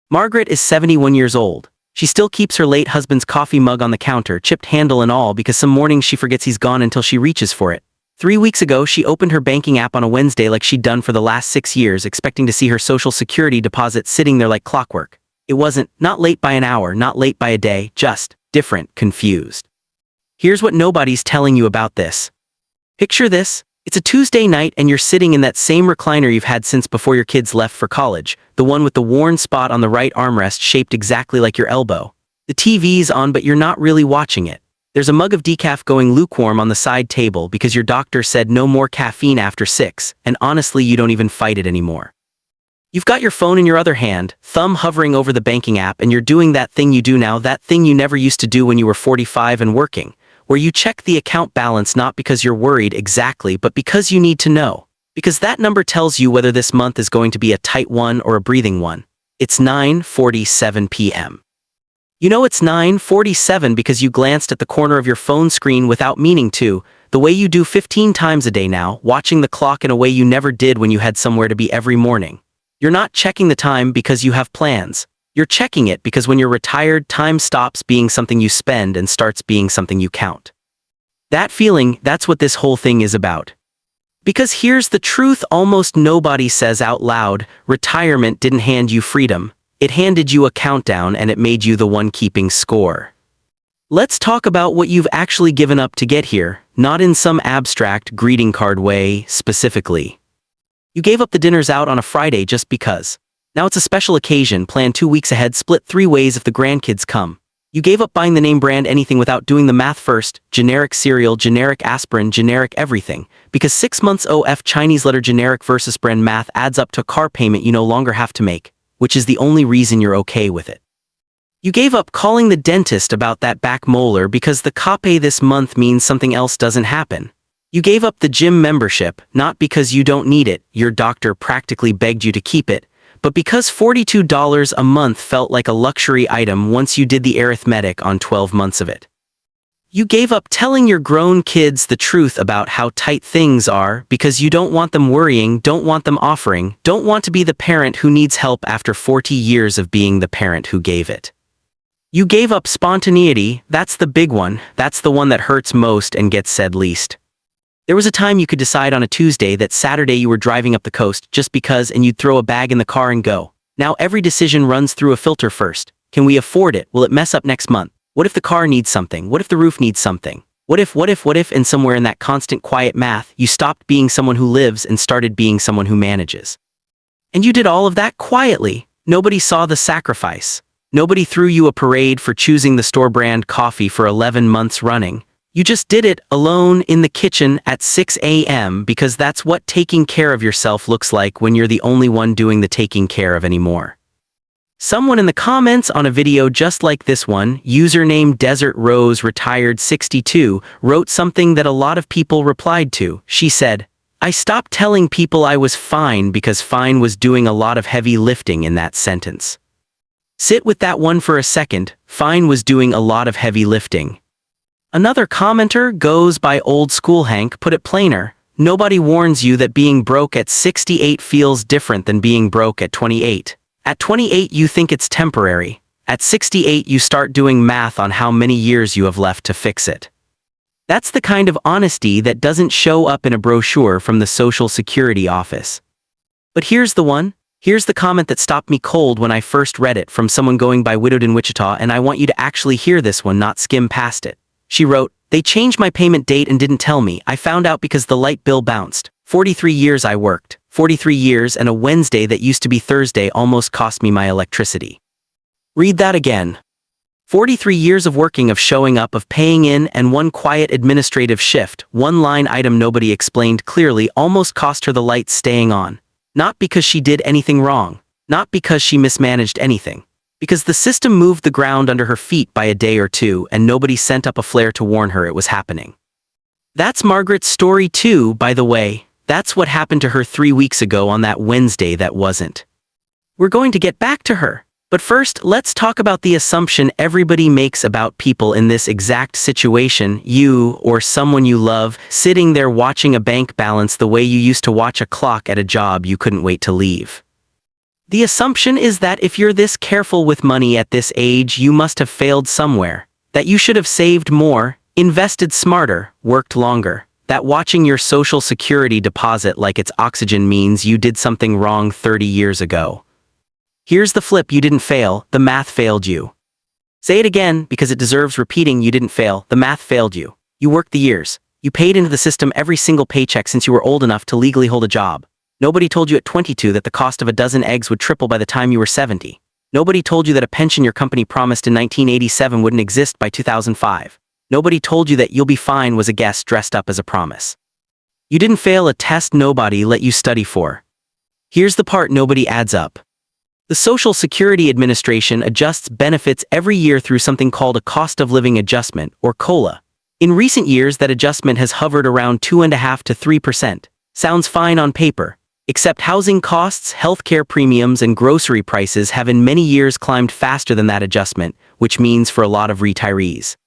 Margaret is 71 years old. She still keeps her late husband's coffee mug on the counter, chipped handle and all, because some mornings she forgets he's gone until she reaches for it. 3 weeks ago, she opened her banking app on a Wednesday like she'd done for the last 6 years, expecting to see her Social Security deposit sitting there like clockwork. It wasn't, not late by an hour, not late by a day, just different, confused. Here's what nobody's telling you about this. Picture this. It's a Tuesday night and you're sitting in that same recliner you've had since before your kids left for college, the one with the worn spot on the right armrest shaped exactly like your elbow. The TV's on but you're not really watching it. There's a mug of decaf going lukewarm on the side table because your doctor said no more caffeine after 6, and honestly you don't even fight it anymore. You've got your phone in your other hand, thumb hovering over the banking app, and you're doing that thing you do now, that thing you never used to do when you were 45 and working, where you check the account balance not because you're worried exactly, but because you need to know. Because that number tells you whether this month is going to be a tight one or a breathing one. It's 9:47 p.m. You know it's 9:47 because you glanced at the corner of your phone screen without meaning to, the way you do 15 times a day now, watching the clock in a way you never did when you had somewhere to be every morning. You're not checking the time because you have plans. You're checking it because when you're retired, time stops being something you spend and starts being something you count. That feeling, that's what this whole thing is about. Because here's the truth almost nobody says out loud: retirement didn't hand you freedom. It handed you a countdown and it made you the one keeping score. Let's talk about what you've actually given up to get here, not in some abstract greeting card way, specifically. You gave up the dinners out on a Friday just because. Now it's a special occasion, planned 2 weeks ahead, split 3 ways if the grandkids come. You gave up buying the name brand anything without doing the math first, generic cereal, generic aspirin, generic everything, because 6 months OF Chinese letter generic versus brand math adds up to a car payment you no longer have to make, which is the only reason you're okay with it. You gave up calling the dentist about that back molar because the copay this month means something else doesn't happen. You gave up the gym membership, not because you don't need it, your doctor practically begged you to keep it, but because $42 a month felt like a luxury item once you did the arithmetic on 12 months of it. You gave up telling your grown kids the truth about how tight things are because you don't want them worrying, don't want them offering, don't want to be the parent who needs help after 40 years of being the parent who gave it. You gave up spontaneity, that's the big one, that's the one that hurts most and gets said least. There was a time you could decide on a Tuesday that Saturday you were driving up the coast just because, and you'd throw a bag in the car and go. Now every decision runs through a filter first. Can we afford it? Will it mess up next month? What if the car needs something? What if the roof needs something? What if, and somewhere in that constant quiet math, you stopped being someone who lives and started being someone who manages. And you did all of that quietly. Nobody saw the sacrifice. Nobody threw you a parade for choosing the store brand coffee for 11 months running. You just did it alone in the kitchen at 6 a.m. because that's what taking care of yourself looks like when you're the only one doing the taking care of anymore. Someone in the comments on a video just like this one, username Desert Rose Retired 62, wrote something that a lot of people replied to. She said, "I stopped telling people I was fine because fine was doing a lot of heavy lifting in that sentence." Sit with that one for a second. Fine was doing a lot of heavy lifting. Another commenter goes by Old School Hank put it plainer. Nobody warns you that being broke at 68 feels different than being broke at 28. At 28 you think it's temporary. At 68 you start doing math on how many years you have left to fix it. That's the kind of honesty that doesn't show up in a brochure from the Social Security office. But here's the one. Here's the comment that stopped me cold when I first read it, from someone going by Widowed in Wichita, and I want you to actually hear this one, not skim past it. She wrote, "They changed my payment date and didn't tell me. I found out because the light bill bounced. 43 years I worked. 43 years and a Wednesday that used to be Thursday almost cost me my electricity." Read that again. 43 years of working, of showing up, of paying in, and one quiet administrative shift, one line item nobody explained clearly, almost cost her the lights staying on. Not because she did anything wrong. Not because she mismanaged anything. Because the system moved the ground under her feet by a day or two and nobody sent up a flare to warn her it was happening. That's Margaret's story too, by the way. That's what happened to her 3 weeks ago on that Wednesday that wasn't. We're going to get back to her. But first, let's talk about the assumption everybody makes about people in this exact situation, you or someone you love, sitting there watching a bank balance the way you used to watch a clock at a job you couldn't wait to leave. The assumption is that if you're this careful with money at this age, you must have failed somewhere, that you should have saved more, invested smarter, worked longer, that watching your Social Security deposit like it's oxygen means you did something wrong 30 years ago. Here's the flip: you didn't fail, the math failed you. Say it again, because it deserves repeating: you didn't fail, the math failed you. You worked the years. You paid into the system every single paycheck since you were old enough to legally hold a job. Nobody told you at 22 that the cost of a dozen eggs would triple by the time you were 70. Nobody told you that a pension your company promised in 1987 wouldn't exist by 2005. Nobody told you that "you'll be fine" was a guess dressed up as a promise. You didn't fail a test nobody let you study for. Here's the part nobody adds up. The Social Security Administration adjusts benefits every year through something called a cost of living adjustment, or COLA. In recent years, that adjustment has hovered around 2.5% to 3%. Sounds fine on paper. Except housing costs, healthcare premiums, and grocery prices have in many years climbed faster than that adjustment, which means for a lot of retirees,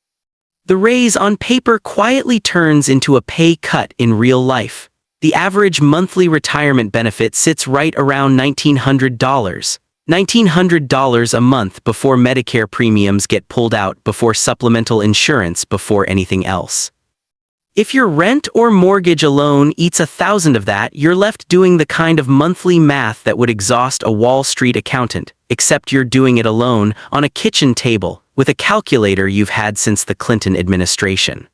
the raise on paper quietly turns into a pay cut in real life. The average monthly retirement benefit sits right around $1,900. $1,900 a month before Medicare premiums get pulled out, before supplemental insurance, before anything else. If your rent or mortgage alone eats 1,000 of that, you're left doing the kind of monthly math that would exhaust a Wall Street accountant, except you're doing it alone, on a kitchen table, with a calculator you've had since the Clinton administration.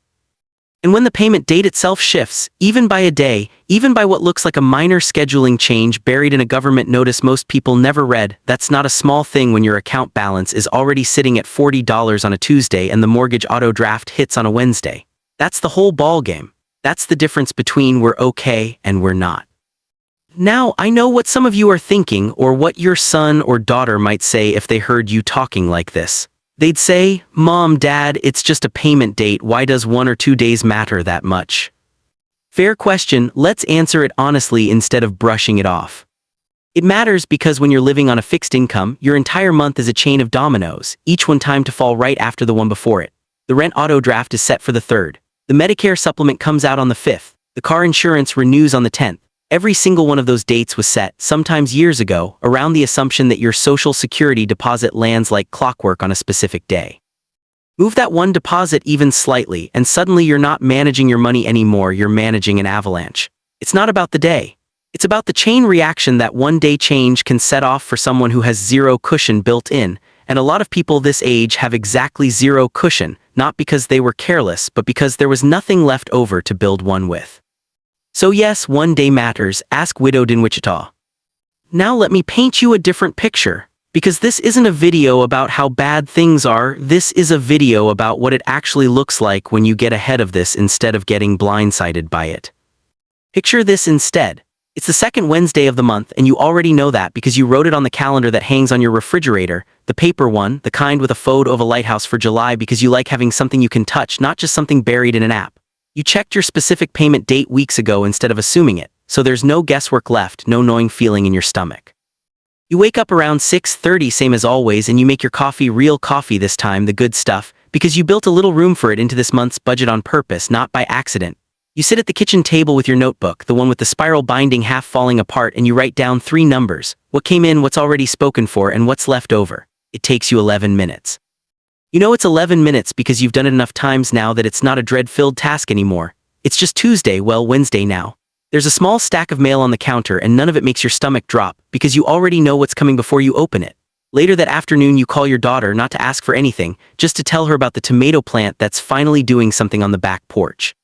And when the payment date itself shifts, even by a day, even by what looks like a minor scheduling change buried in a government notice most people never read, that's not a small thing when your account balance is already sitting at $40 on a Tuesday and the mortgage auto draft hits on a Wednesday. That's the whole ballgame. That's the difference between we're okay and we're not. Now, I know what some of you are thinking, or what your son or daughter might say if they heard you talking like this. They'd say, "Mom, Dad, it's just a payment date. Why does 1 or 2 days matter that much?" Fair question. Let's answer it honestly instead of brushing it off. It matters because when you're living on a fixed income, your entire month is a chain of dominoes, each one timed to fall right after the one before it. The rent auto draft is set for the 3rd. The Medicare supplement comes out on the 5th. The car insurance renews on the 10th. Every single one of those dates was set, sometimes years ago, around the assumption that your Social Security deposit lands like clockwork on a specific day. Move that one deposit even slightly, and suddenly you're not managing your money anymore, you're managing an avalanche. It's not about the day. It's about the chain reaction that one day change can set off for someone who has zero cushion built in, and a lot of people this age have exactly zero cushion, not because they were careless, but because there was nothing left over to build one with. So yes, one day matters. Ask widowed in Wichita. Now let me paint you a different picture, because this isn't a video about how bad things are, this is a video about what it actually looks like when you get ahead of this instead of getting blindsided by it. Picture this instead. It's the 2nd Wednesday of the month, and you already know that because you wrote it on the calendar that hangs on your refrigerator, the paper one, the kind with a photo of a lighthouse, for July, because you like having something you can touch, not just something buried in an app. You checked your specific payment date weeks ago instead of assuming it, so there's no guesswork left, no gnawing feeling in your stomach. You wake up around 6:30, same as always, and you make your coffee, real coffee this time, the good stuff, because you built a little room for it into this month's budget on purpose, not by accident. You sit at the kitchen table with your notebook, the one with the spiral binding half falling apart, and you write down 3 numbers: what came in, what's already spoken for, and what's left over. It takes you 11 minutes. You know it's 11 minutes because you've done it enough times now that it's not a dread-filled task anymore. It's just Tuesday, well, Wednesday now. There's a small stack of mail on the counter, and none of it makes your stomach drop, because you already know what's coming before you open it. Later that afternoon, you call your daughter, not to ask for anything, just to tell her about the tomato plant that's finally doing something on the back porch.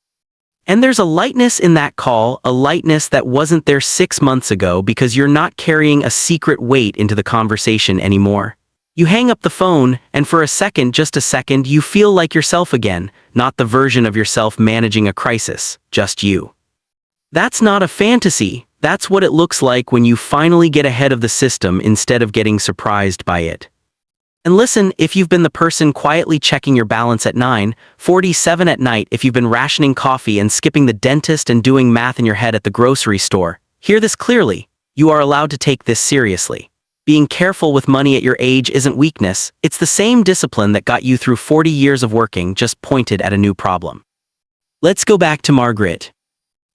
And there's a lightness in that call, a lightness that wasn't there 6 months ago, because you're not carrying a secret weight into the conversation anymore. You hang up the phone, and for a second, just a second, you feel like yourself again, not the version of yourself managing a crisis, just you. That's not a fantasy. That's what it looks like when you finally get ahead of the system instead of getting surprised by it. And listen, if you've been the person quietly checking your balance at 9:47 at night, if you've been rationing coffee and skipping the dentist and doing math in your head at the grocery store, hear this clearly. You are allowed to take this seriously. Being careful with money at your age isn't weakness, it's the same discipline that got you through 40 years of working, just pointed at a new problem. Let's go back to Margaret.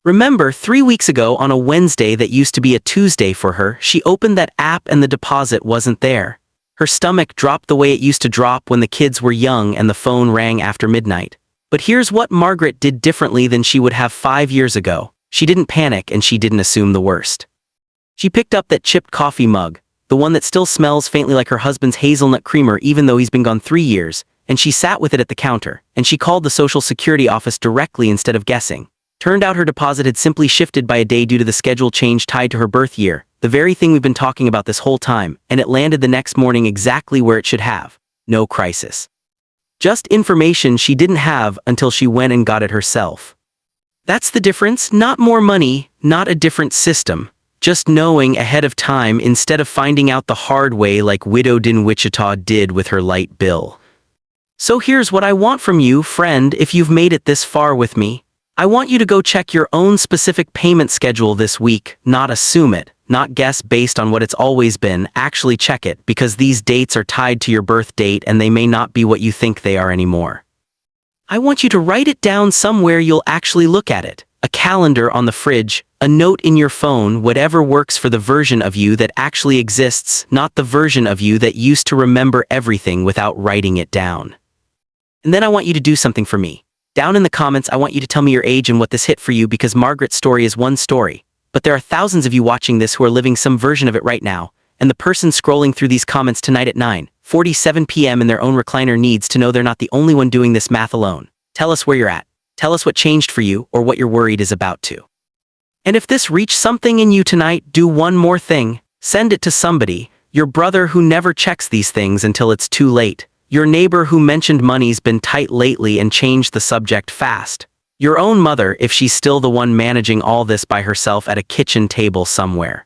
Remember, 3 weeks ago on a Wednesday that used to be a Tuesday for her, she opened that app and the deposit wasn't there. Her stomach dropped the way it used to drop when the kids were young and the phone rang after midnight. But here's what Margaret did differently than she would have 5 years ago. She didn't panic and she didn't assume the worst. She picked up that chipped coffee mug, the one that still smells faintly like her husband's hazelnut creamer even though he's been gone 3 years, and she sat with it at the counter, and she called the Social Security office directly instead of guessing. Turned out her deposit had simply shifted by a day due to the schedule change tied to her birth year, the very thing we've been talking about this whole time, and it landed the next morning exactly where it should have. No crisis. Just information she didn't have until she went and got it herself. That's the difference, not more money, not a different system. Just knowing ahead of time instead of finding out the hard way like widowed in Wichita did with her light bill. So here's what I want from you, friend, if you've made it this far with me. I want you to go check your own specific payment schedule this week, not assume it, not guess based on what it's always been, actually check it, because these dates are tied to your birth date and they may not be what you think they are anymore. I want you to write it down somewhere you'll actually look at it. A calendar on the fridge, a note in your phone, whatever works for the version of you that actually exists, not the version of you that used to remember everything without writing it down. And then I want you to do something for me. Down in the comments, I want you to tell me your age and what this hit for you, because Margaret's story is one story, but there are thousands of you watching this who are living some version of it right now, and the person scrolling through these comments tonight at 9:47 p.m. in their own recliner needs to know they're not the only one doing this math alone. Tell us where you're at. Tell us what changed for you or what you're worried is about to. And if this reached something in you tonight, do one more thing. Send it to somebody. Your brother who never checks these things until it's too late. Your neighbor who mentioned money's been tight lately and changed the subject fast. Your own mother if she's still the one managing all this by herself at a kitchen table somewhere.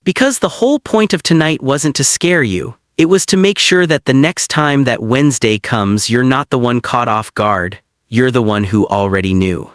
Because the whole point of tonight wasn't to scare you. It was to make sure that the next time that Wednesday comes, you're not the one caught off guard. You're the one who already knew.